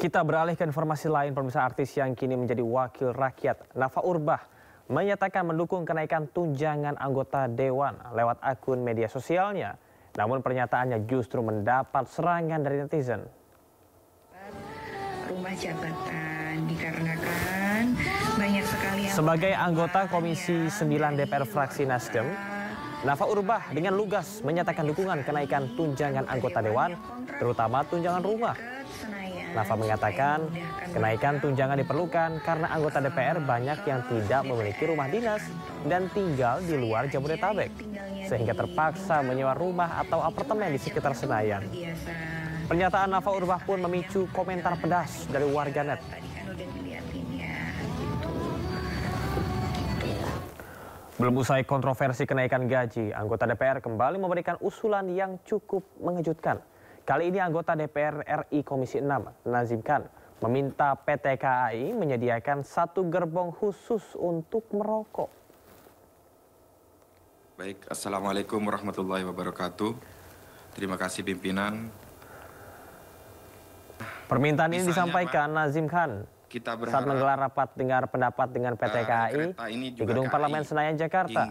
Kita beralih ke informasi lain. Pemirsa, artis yang kini menjadi wakil rakyat, Nafa Urbach, menyatakan mendukung kenaikan tunjangan anggota dewan lewat akun media sosialnya. Namun pernyataannya justru mendapat serangan dari netizen. Rumah jabatan dikarenakan banyak sekali yang... Sebagai anggota Komisi 9 DPR fraksi Nasdem, Nafa Urbach dengan lugas menyatakan dukungan kenaikan tunjangan anggota dewan, terutama tunjangan rumah. Nafa mengatakan kenaikan tunjangan diperlukan karena anggota DPR banyak yang tidak memiliki rumah dinas dan tinggal di luar Jabodetabek, sehingga terpaksa menyewa rumah atau apartemen di sekitar Senayan. Pernyataan Nafa Urbach pun memicu komentar pedas dari warganet. Belum usai kontroversi kenaikan gaji, anggota DPR kembali memberikan usulan yang cukup mengejutkan. Kali ini anggota DPR RI Komisi 6, Nazim Khan, meminta PT KAI menyediakan 1 gerbong khusus untuk merokok. Baik, Assalamualaikum warahmatullahi wabarakatuh. Terima kasih pimpinan. Permintaan ini disampaikan Nazim Khan saat menggelar rapat dengar pendapat dengan PT KAI di Gedung Parlemen Senayan, Jakarta.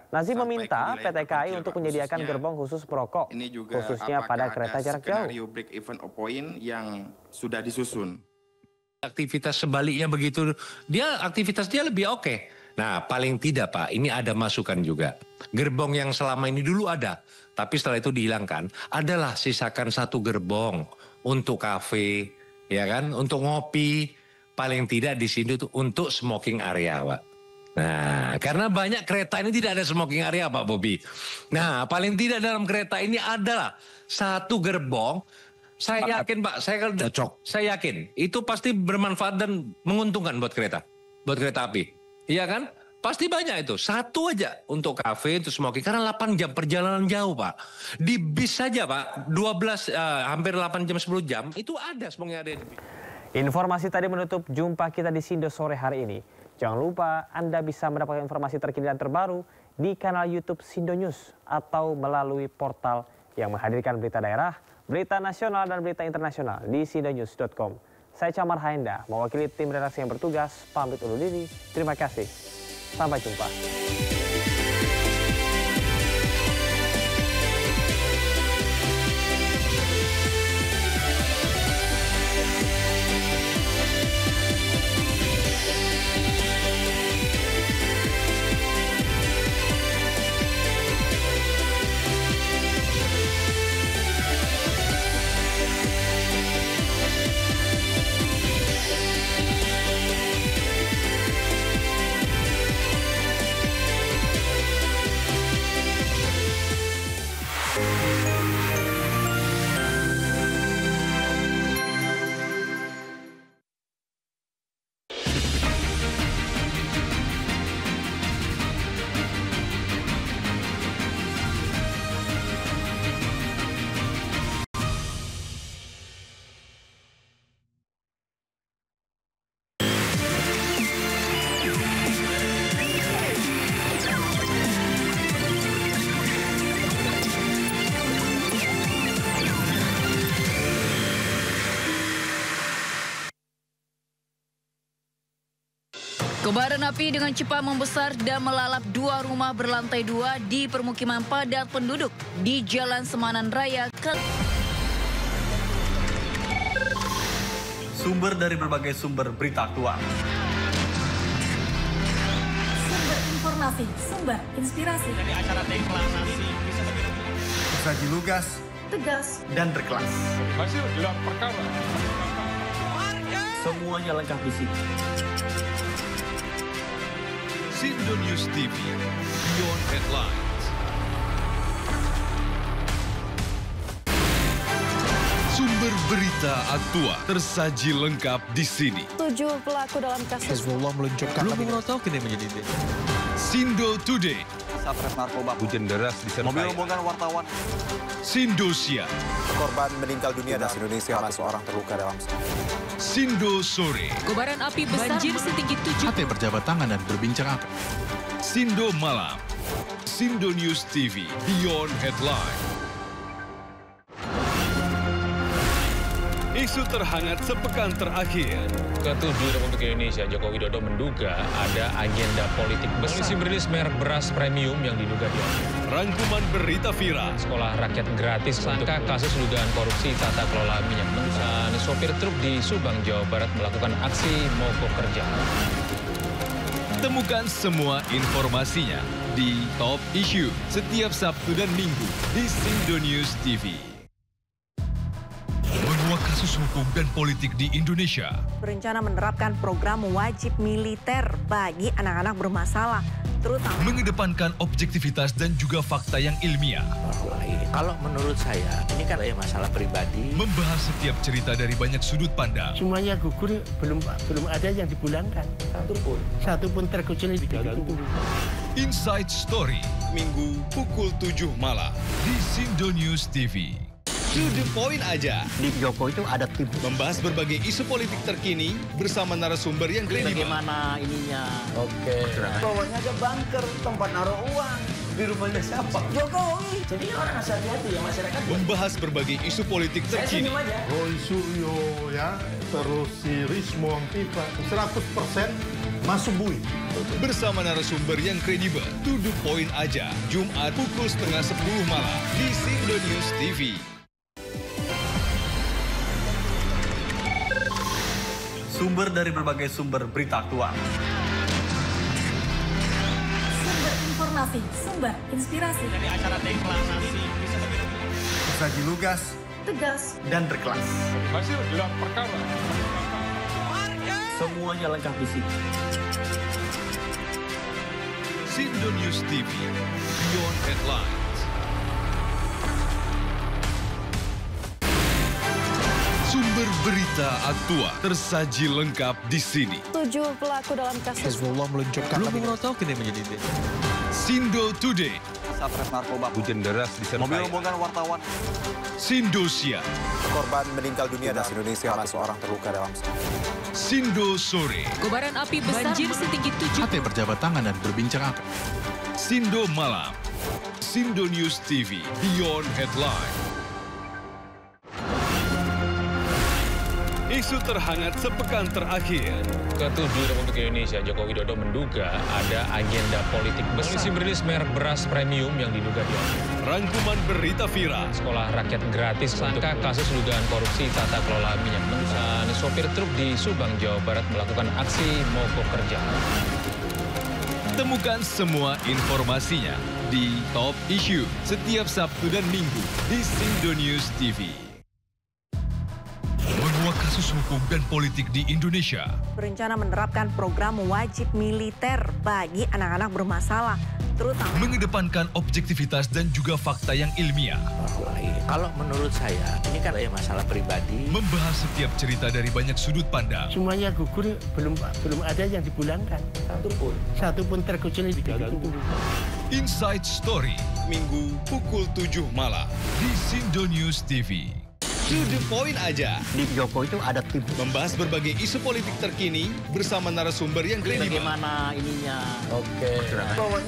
Nazim meminta PT KAI untuk menyediakan gerbong khusus perokok, khususnya pada kereta jarak jauh. Break even point yang sudah disusun. Aktivitas sebaliknya begitu, aktivitas dia lebih oke. Nah, paling tidak Pak, ini ada masukan juga. Gerbong yang selama ini dulu ada, tapi setelah itu dihilangkan, adalah sisakan 1 gerbong untuk kafe, ya kan, untuk ngopi. Paling tidak di sini tuh untuk smoking area, Pak. Nah, karena banyak kereta ini tidak ada smoking area, Pak Bobi. Nah, paling tidak dalam kereta ini adalah 1 gerbong. Saya yakin, Pak, saya yakin itu pasti bermanfaat dan menguntungkan buat kereta api. Iya kan? Pasti banyak itu. 1 aja untuk kafe, untuk smoking. Karena 8 jam perjalanan jauh, Pak. Di bis saja, Pak, hampir 8 jam, 10 jam, itu ada smoking area di bis. Informasi tadi menutup jumpa kita di Sindo sore hari ini. Jangan lupa Anda bisa mendapatkan informasi terkini dan terbaru di kanal YouTube Sindo News atau melalui portal yang menghadirkan berita daerah, berita nasional dan berita internasional di sindonews.com. Saya Camar Haenda, mewakili tim redaksi yang bertugas, pamit undur diri. Terima kasih. Sampai jumpa. Kobaran api dengan cepat membesar dan melalap 2 rumah berlantai 2 di permukiman padat penduduk di Jalan Semanan Raya. Sumber dari berbagai sumber berita aktual. Sumber informasi, sumber inspirasi. Dari acara deklarasi tersaji lugas, tegas, dan berkelas. Hasil gelar perkara. Semuanya lengkap di sini. Sindo News TV, Beyond Headlines. Sumber berita aktual tersaji lengkap di sini. 7 pelaku dalam kasus Hezbollah meluncurkan Molotov kini menjadi Sindo Today. Satres narkoba. Hujan deras disertai Mobil rombongan wartawan. Sindosia. Korban meninggal dunia dan Indonesia, 11 orang terluka dalam Sindo Sore. Kobaran api besar banjir setinggi 7. Ate berjabat tangan dan berbincang apa? Sindo Malam. Sindo News TV, Beyond Headline. Isu terhangat sepekan terakhir. Ke-7 Republik Indonesia, Joko Widodo menduga ada agenda politik besar. Polisi merilis merek beras premium yang diduga diambil. Rangkuman berita viral. Sekolah rakyat gratis untuk kasus dugaan korupsi tata kelola minyak mentah. Sopir truk di Subang, Jawa Barat melakukan aksi mogok kerja. Temukan semua informasinya di Top Issue setiap Sabtu dan Minggu di Sindo News TV. Menguak kasus hukum dan politik di Indonesia. Berencana menerapkan program wajib militer bagi anak-anak bermasalah, terutama mengedepankan objektivitas dan juga fakta yang ilmiah. Kalau menurut saya, ini kan masalah pribadi. Membahas setiap cerita dari banyak sudut pandang. Semuanya gugur, belum ada yang dipulangkan. Satu pun terkecuali diganggu. Inside Story, Minggu pukul 7 malam di Sindo News TV. To the point aja. Di Joko itu ada tim. Membahas berbagai isu politik terkini bersama narasumber yang kredibel. Bagaimana ininya? Oke. Bawahnya ada bunker, tempat naruh uang. Di rumahnya siapa? Jokowi. Jadi orang harus hati-hati ya masyarakat. Membahas berbagai isu politik terkini. Roy Suryo ya, terus si Rismo Antifa, 100% masuk bui. Bersama narasumber yang kredibel. To the point aja. Jumat pukul 9:30 malam di Sindo News TV. Sumber dari berbagai sumber berita aktual. Sumber informasi, sumber inspirasi. Dari acara deklarasi bisa lebih Tersaji lugas, tegas, dan berkelas. hasil gelar perkara. Semuanya lengkap di sini. Sindo News TV, Beyond Headlines. Sumber berita aktual tersaji lengkap di sini. 7 pelaku dalam kasus Hezbollah meluncurkan belum mengetahui kini menjadi Sindo Today. Satres narkoba. Hujan deras disertai Mobil rombongan wartawan. Sindosia. Korban meninggal dunia dan Indonesia, seorang terluka dalam. Sindo Sore. Kobaran api besar banjir setinggi 7. Hati berjabat tangan dan berbincang akan. Sindo Malam. Sindo News TV, Beyond Headline. Isu terhangat sepekan terakhir. Ke-7 Republik Indonesia, Joko Widodo menduga ada agenda politik besar. Polisi merilis merek beras premium yang diduga diambil. Rangkuman berita viral. Sekolah rakyat gratis untuk kasus dugaan korupsi tata kelola minyak mentah. Sopir truk di Subang, Jawa Barat melakukan aksi mogok kerja. Temukan semua informasinya di Top Issue setiap Sabtu dan Minggu di Sindo News TV. Menguak kasus hukum dan politik di Indonesia. Berencana menerapkan program wajib militer bagi anak-anak bermasalah, terutama mengedepankan objektivitas dan juga fakta yang ilmiah. Kalau menurut saya, ini kan masalah pribadi. Membahas setiap cerita dari banyak sudut pandang. Semuanya gugur, belum ada yang dipulangkan. Satu pun terkecuali diganggu. Inside Story, Minggu pukul 7 malam di Sindo News TV. To the point aja. Di Joko itu ada tim. Membahas berbagai isu politik terkini bersama narasumber yang kredibel. Bagaimana ininya? Oke. Bawahnya